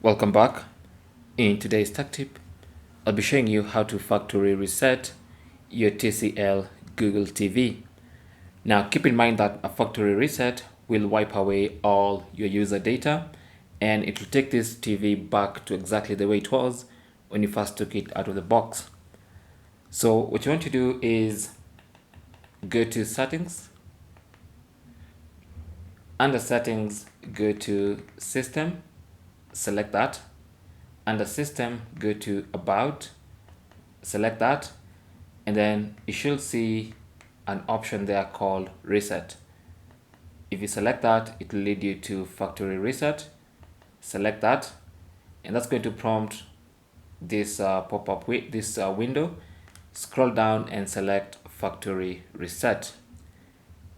Welcome back. In today's tech tip, I'll be showing you how to factory reset your TCL Google TV. Now keep in mind that a factory reset will wipe away all your user data and it will take this TV back to exactly the way it was when you first took it out of the box. So what you want to do is go to settings. Under settings, go to system, select that. Under system, go to about, select that, and then you should see an option there called reset. If you select that, it will lead you to factory reset. Select that, and that's going to prompt this pop-up with this window. Scroll down and select factory reset.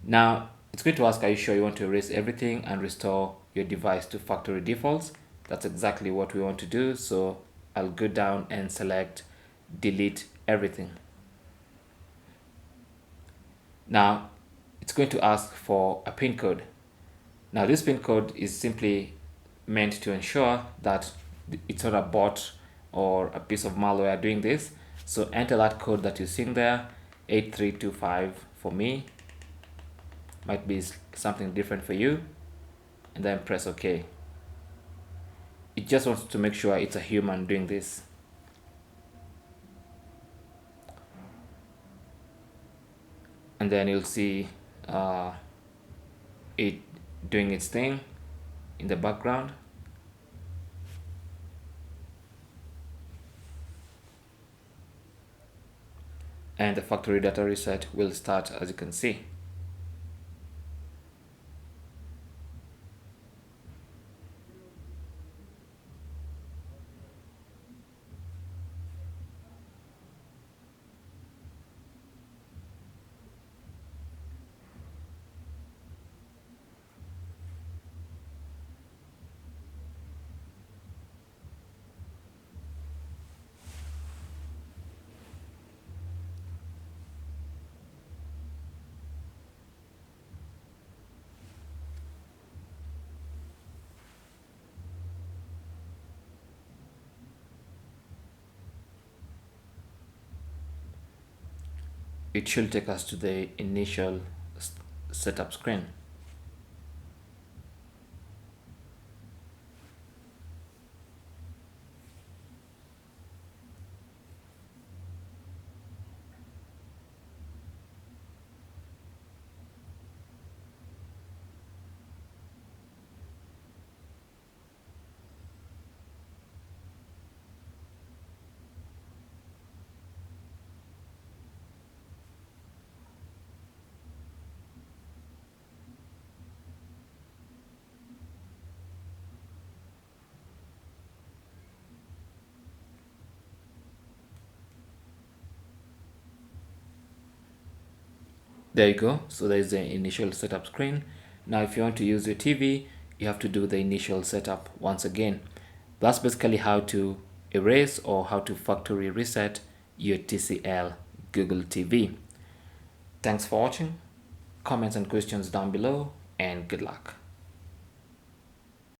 Now it's going to ask, are you sure you want to erase everything and restore your device to factory defaults? That's exactly what we want to do. So I'll go down and select delete everything. Now it's going to ask for a PIN code. Now this PIN code is simply meant to ensure that it's not a bot or a piece of malware doing this. So enter that code that you're seeing there, 8325 for me. Might be something different for you, and then press OK. It just wants to make sure it's a human doing this. And then you'll see it doing its thing in the background. And the factory data reset will start, as you can see. It should take us to the initial setup screen. There you go. So there's the initial setup screen. Now if you want to use your TV, you have to do the initial setup once again. That's basically how to erase or how to factory reset your TCL Google TV. Thanks for watching. Comments and questions down below, and good luck.